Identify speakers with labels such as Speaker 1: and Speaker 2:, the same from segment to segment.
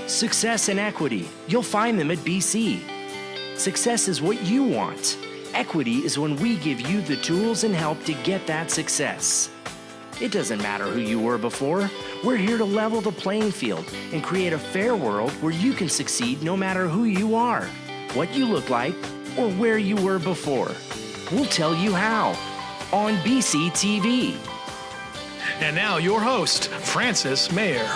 Speaker 1: Success and equity. You'll find them at BC. Success is what you want. Equity is when we give you the tools and help to get that success. It doesn't matter who you were before. We're here to level the playing field and create a fair world where you can succeed no matter who you are, what you look like, or where you were before. We'll tell you how on BC TV.
Speaker 2: And now your host, Francis Mayer.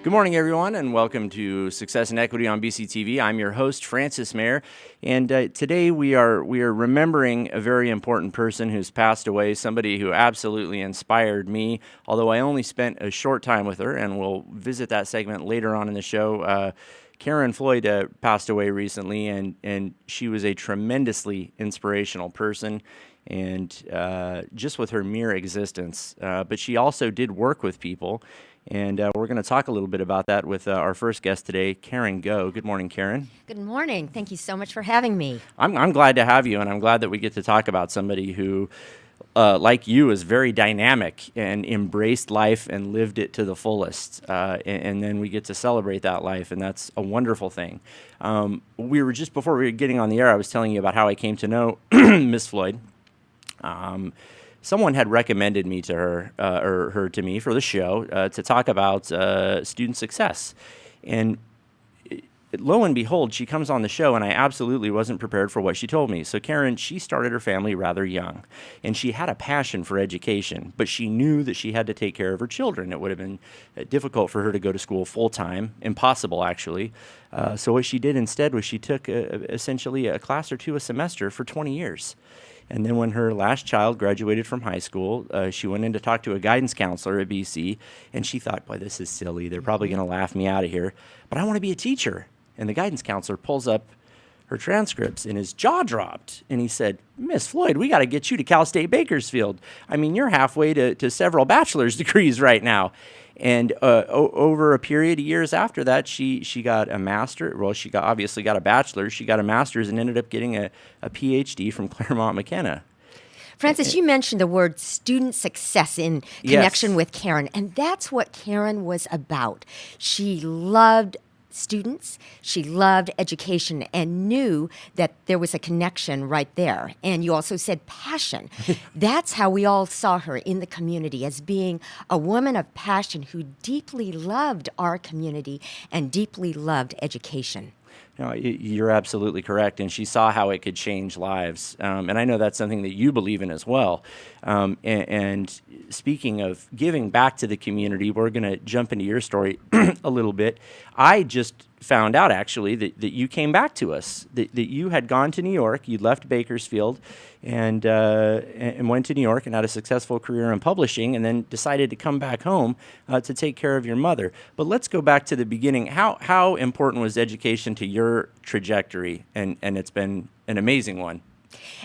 Speaker 3: Good morning, everyone, and welcome to Success and Equity on BC TV. I'm your host, Francis Mayer, and today we are remembering a very important person who's passed away, somebody who absolutely inspired me, although I only spent a short time with her, and we'll visit that segment later on in the show. Karen Floyd passed away recently, and she was a tremendously inspirational person, and just with her mere existence. But she also did work with people. And we're going to talk a little bit about that with our first guest today, Karen Go. Good morning, Karen.
Speaker 4: Good morning. Thank you so much for having me.
Speaker 3: I'm glad to have you, and I'm glad that we get to talk about somebody who, like you, is very dynamic and embraced life and lived it to the fullest. And then we get to celebrate that life, and that's a wonderful thing. We were just before we were getting on the air, I was telling you about how I came to know Miss Floyd. Someone had recommended me to her, or her to me for the show to talk about student success. And lo and behold, she comes on the show, and I absolutely wasn't prepared for what she told me. So Karen, she started her family rather young, and she had a passion for education, but she knew that she had to take care of her children. It would have been difficult for her to go to school full-time, impossible, actually. So what she did instead was she took essentially a class or two a semester for 20 years. And then when her last child graduated from high school, she went in to talk to a guidance counselor at BC, and she thought, boy, this is silly. They're probably going to laugh me out of here, but I want to be a teacher. And the guidance counselor pulls up her transcripts, and his jaw dropped. And he said, Miss Floyd, we got to get you to Cal State Bakersfield. I mean, you're halfway to several bachelor's degrees right now. And over a period of years after that, she got a master. Well, she obviously got a bachelor's. She got a master's and ended up getting a PhD from Claremont McKenna.
Speaker 4: Francis, you mentioned the word student success in connection with Karen, and that's what Karen was about. She loved students, she loved education, and knew that there was a connection right there. And you also said passion. That's how we all saw her in the community, as being a woman of passion who deeply loved our community and deeply loved education.
Speaker 3: No, you're absolutely correct, and she saw how it could change lives, and I know that's something that you believe in as well. And speaking of giving back to the community, we're going to jump into your story a little bit. I just found out, actually, that you came back to us, that you had gone to New York, you'd left Bakersfield, and went to New York and had a successful career in publishing, and then decided to come back home to take care of your mother. But let's go back to the beginning. How important was education to your trajectory? And it's been an amazing one.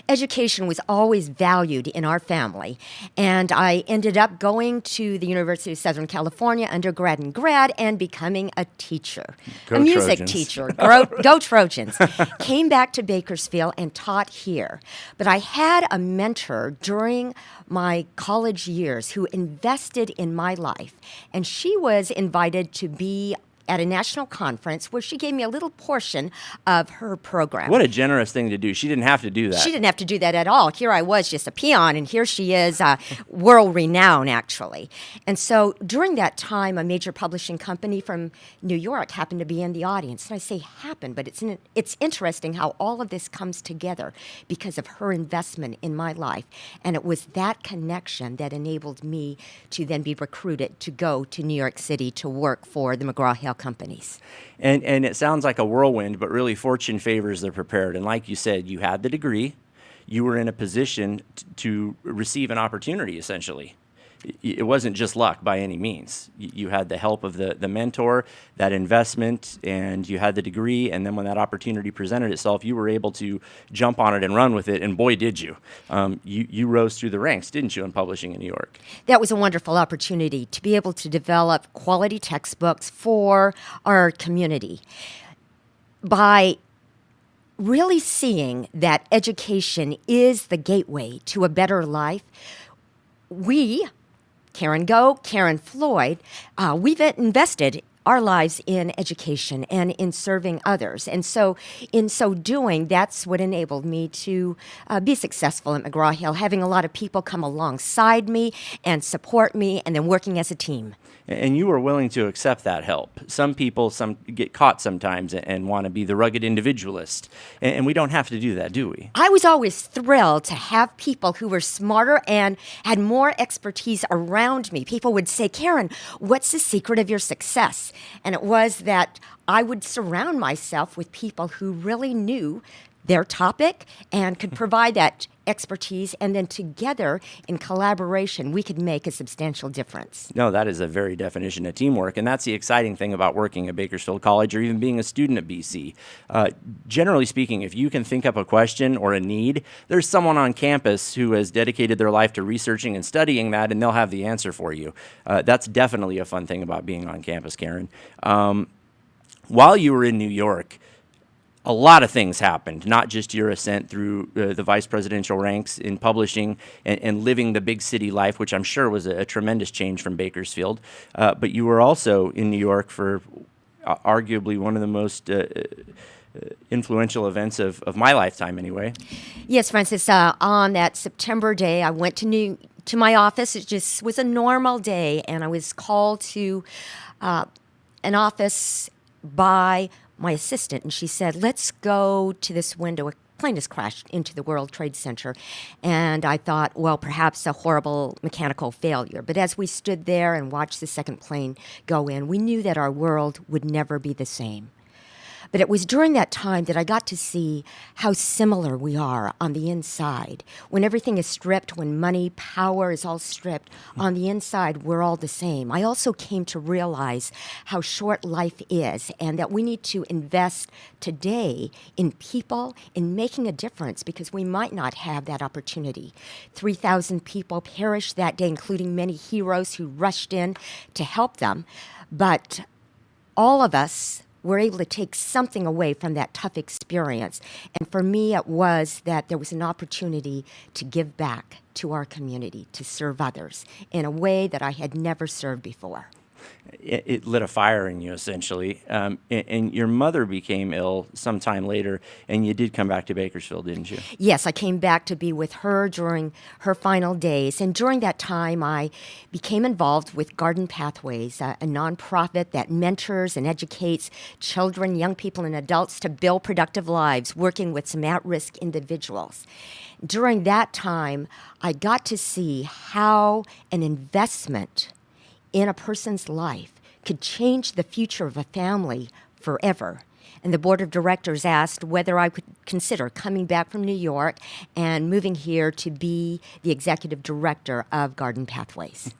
Speaker 4: Education was always valued in our family, and I ended up going to the University of Southern California, undergrad and grad, and becoming a teacher,
Speaker 3: Go
Speaker 4: a music
Speaker 3: Trojans.
Speaker 4: teacher. Go Trojans. Came back to Bakersfield and taught here. But I had a mentor during my college years who invested in my life, and she was invited to be at a national conference where she gave me a little portion of her program.
Speaker 3: What a generous thing to do. She didn't have to do that.
Speaker 4: She didn't have to do that at all. Here I was, just a peon, and here she is, world renowned, actually. And so during that time, a major publishing company from New York happened to be in the audience. And I say happened, but it's interesting how all of this comes together because of her investment in my life. And it was that connection that enabled me to then be recruited to go to New York City to work for the McGraw-Hill companies.
Speaker 3: And it sounds like a whirlwind, but really fortune favors the prepared. And like you said, you had the degree. You were in a position to receive an opportunity, essentially. It wasn't just luck by any means. You had the help of the mentor, that investment, and you had the degree. And then when that opportunity presented itself, you were able to jump on it and run with it. And boy, did you. You rose through the ranks, didn't you, in publishing in New York?
Speaker 4: That was a wonderful opportunity to be able to develop quality textbooks for our community. By really seeing that education is the gateway to a better life, we Karen Go, Karen Floyd, we've invested our lives in education and in serving others. And so in so doing, that's what enabled me to be successful at McGraw-Hill, having a lot of people come alongside me and support me and then working as a team.
Speaker 3: And you were willing to accept that help. Some people get caught sometimes and want to be the rugged individualist. And we don't have to do that, do we?
Speaker 4: I was always thrilled to have people who were smarter and had more expertise around me. People would say, Karen, what's the secret of your success? And it was that I would surround myself with people who really knew their topic and could provide that expertise, and then together in collaboration we could make a substantial difference.
Speaker 3: No, that is a very definition of teamwork, and that's the exciting thing about working at Bakersfield College or even being a student at BC. Generally speaking, if you can think up a question or a need, there's someone on campus who has dedicated their life to researching and studying that, and they'll have the answer for you. That's definitely a fun thing about being on campus, Karen. While you were in New York, a lot of things happened, not just your ascent through the vice presidential ranks in publishing and living the big city life, which I'm sure was a tremendous change from Bakersfield, but you were also in New York for arguably one of the most influential events of my lifetime anyway.
Speaker 4: Yes, Francis, on that September day, I went to my office. It just was a normal day, and I was called to an office by my assistant, and she said, let's go to this window. A plane has crashed into the World Trade Center. And I thought, well, perhaps a horrible mechanical failure. But as we stood there and watched the second plane go in, we knew that our world would never be the same. But it was during that time that I got to see how similar we are on the inside. When everything is stripped, when money, power is all stripped, on the inside, we're all the same. I also came to realize how short life is and that we need to invest today in people, in making a difference, because we might not have that opportunity. 3,000 people perished that day, including many heroes who rushed in to help them. But all of us were able to take something away from that tough experience. And for me, it was that there was an opportunity to give back to our community, to serve others in a way that I had never served before.
Speaker 3: It lit a fire in you, essentially. And your mother became ill sometime later, and you did come back to Bakersfield, didn't you?
Speaker 4: Yes, I came back to be with her during her final days. And during that time, I became involved with Garden Pathways, a nonprofit that mentors and educates children, young people, and adults to build productive lives, working with some at-risk individuals. During that time, I got to see how an investment in a person's life could change the future of a family forever. And the board of directors asked whether I could consider coming back from New York and moving here to be the executive director of Garden Pathways.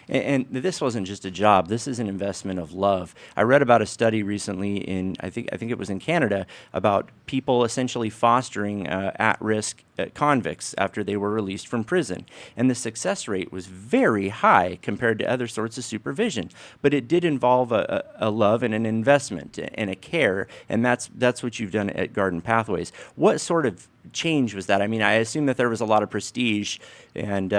Speaker 3: And this wasn't just a job. This is an investment of love. I read about a study recently I think it was in Canada, about people essentially fostering at-risk convicts after they were released from prison. And the success rate was very high compared to other sorts of supervision. But it did involve a love and an investment and a care, and that's what you've done at Garden Pathways. What sort of change was that? I mean, I assume that there was a lot of prestige and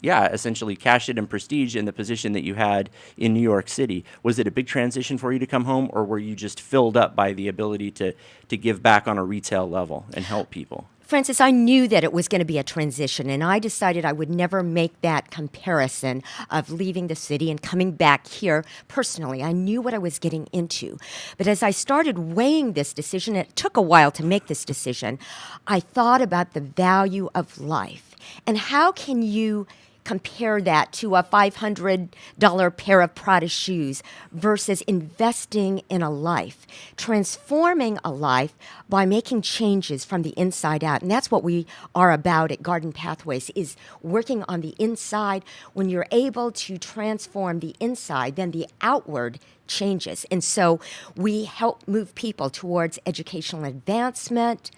Speaker 3: essentially cash it in prestige in the position that you had in New York City. Was it a big transition for you to come home, or were you just filled up by the ability to give back on a retail level and help people?
Speaker 4: Francis, I knew that it was going to be a transition, and I decided I would never make that comparison of leaving the city and coming back here personally. I knew what I was getting into. But as I started weighing this decision, it took a while to make this decision, I thought about the value of life. And how can you compare that to a $500 pair of Prada shoes versus investing in a life, transforming a life by making changes from the inside out. And that's what we are about at Garden Pathways, is working on the inside. When you're able to transform the inside, then the outward changes. And so we help move people towards educational advancement,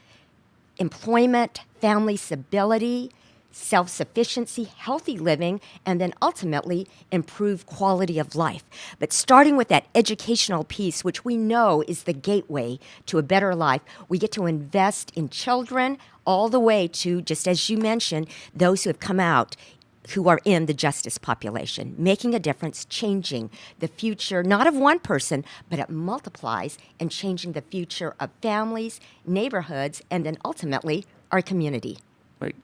Speaker 4: employment, family stability, self-sufficiency, healthy living, and then ultimately improve quality of life. But starting with that educational piece, which we know is the gateway to a better life, we get to invest in children all the way to, just as you mentioned, those who have come out who are in the justice population, making a difference, changing the future, not of one person, but it multiplies and changing the future of families, neighborhoods, and then ultimately our community.
Speaker 3: Like,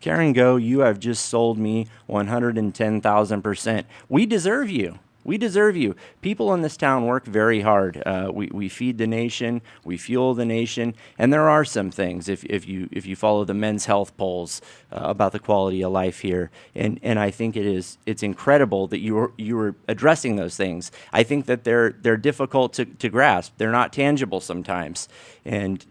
Speaker 3: Karen Go, you have just sold me 110,000%. We deserve you. We deserve you. People in this town work very hard. We feed the nation, we fuel the nation, and there are some things if you follow the Men's Health polls about the quality of life here. And I think it's incredible that you were addressing those things. I think that they're difficult to grasp. They're not tangible sometimes, and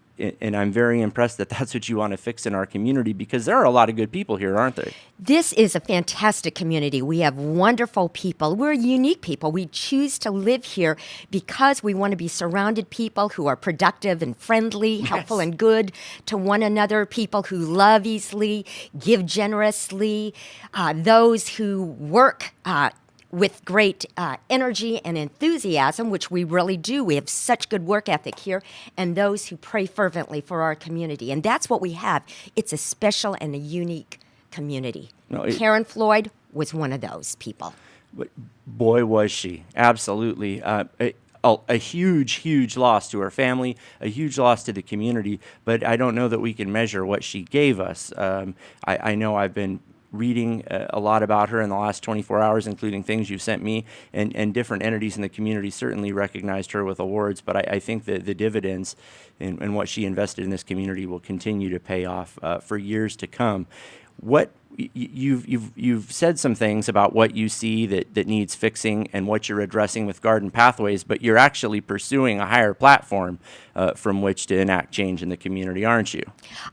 Speaker 3: I'm very impressed that that's what you want to fix in our community, because there are a lot of good people here, aren't there?
Speaker 4: This is a fantastic community. We have wonderful people. We're unique people. We choose to live here because we want to be surrounded people who are productive and friendly, helpful and good to one another, people who love easily, give generously, those who work with great energy and enthusiasm, which we really do. We have such good work ethic here, and those who pray fervently for our community. And that's what we have. It's a special and a unique community. Karen Floyd was one of those people.
Speaker 3: But boy, was she. Absolutely. A huge, huge loss to her family, a huge loss to the community, but I don't know that we can measure what she gave us. I know I've been reading a lot about her in the last 24 hours, including things you've sent me, and different entities in the community certainly recognized her with awards, but I think that the dividends and what she invested in this community will continue to pay off for years to come. What you've said some things about what you see that needs fixing and what you're addressing with Garden Pathways, but you're actually pursuing a higher platform from which to enact change in the community, aren't you?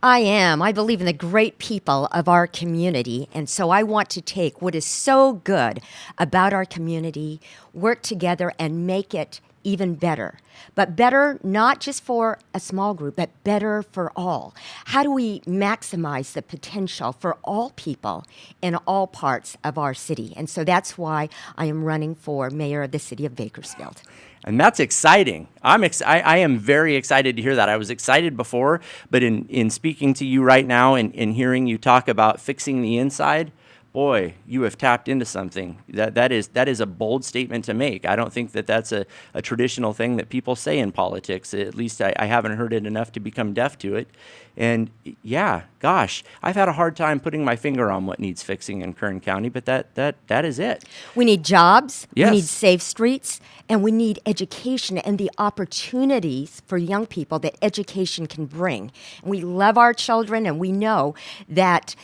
Speaker 4: I am. I believe in the great people of our community, and so I want to take what is so good about our community, work together, and make it even better. But better not just for a small group, but better for all. How do we maximize the potential for all people in all parts of our city? And so that's why I am running for mayor of the city of Bakersfield.
Speaker 3: And that's exciting. I am very excited to hear that. I was excited before, but in speaking to you right now and hearing you talk about fixing the inside, boy, you have tapped into something. That is a bold statement to make. I don't think that that's a traditional thing that people say in politics. At least I haven't heard it enough to become deaf to it. And yeah, gosh, I've had a hard time putting my finger on what needs fixing in Kern County, but that is it.
Speaker 4: We need jobs,
Speaker 3: yes.
Speaker 4: We need safe streets, and we need education and the opportunities for young people that education can bring. And we love our children, and we know that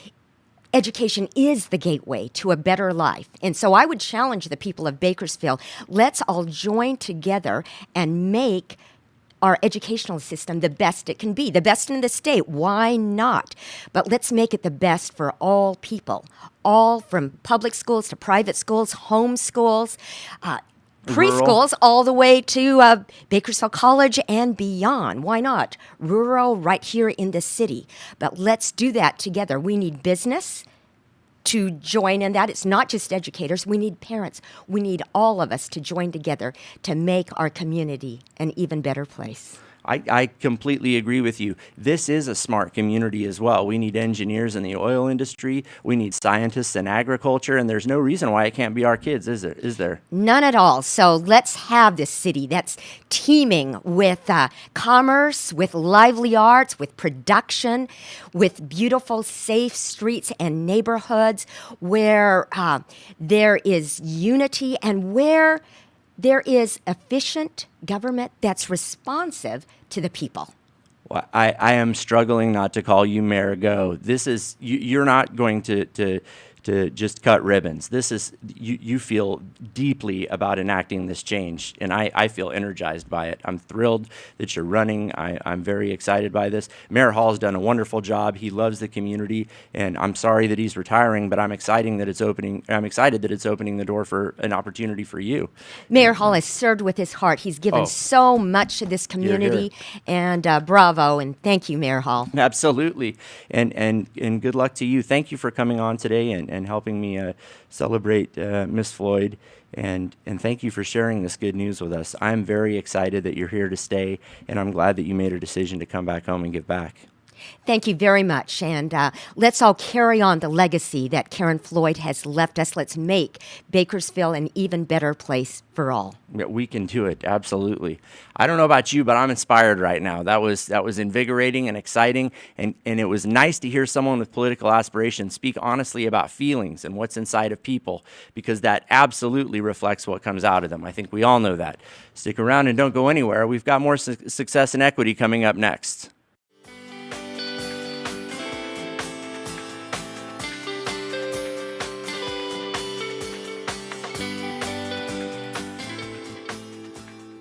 Speaker 4: education is the gateway to a better life. And so I would challenge the people of Bakersfield, let's all join together and make our educational system the best it can be, the best in the state. Why not? But let's make it the best for all people, all from public schools to private schools, home schools, preschools, all the way to Bakersfield College and beyond. Why not? Rural, right here in the city. But let's do that together. We need business to join in that. It's not just educators. We need parents. We need all of us to join together to make our community an even better place.
Speaker 3: I completely agree with you. This is a smart community as well. We need engineers in the oil industry. We need scientists in agriculture, and there's no reason why it can't be our kids, is there?
Speaker 4: None at all. So let's have this city that's teeming with commerce, with lively arts, with production, with beautiful, safe streets and neighborhoods where there is unity and where there is efficient government that's responsive to the people.
Speaker 3: Well, I am struggling not to call you Mayor Go. This is you're not going to just cut ribbons. This is you feel deeply about enacting this change, and I feel energized by it. I'm thrilled that you're running. I'm very excited by this. Mayor Hall's done a wonderful job. He loves the community, and I'm sorry that he's retiring, but I'm excited that it's opening the door for an opportunity for you.
Speaker 4: Mayor Hall has served with his heart. He's given so much to this community, and bravo, and thank you, Mayor Hall.
Speaker 3: Absolutely, and good luck to you. Thank you for coming on today and helping me celebrate Miss Floyd, and thank you for sharing this good news with us. I'm very excited that you're here to stay, and I'm glad that you made a decision to come back home and give back.
Speaker 4: Thank you very much. And let's all carry on the legacy that Karen Floyd has left us. Let's make Bakersfield an even better place for all.
Speaker 3: Yeah, we can do it. Absolutely. I don't know about you, but I'm inspired right now. That was invigorating and exciting. And it was nice to hear someone with political aspirations speak honestly about feelings and what's inside of people, because that absolutely reflects what comes out of them. I think we all know that. Stick around and don't go anywhere. We've got more success and equity coming up next.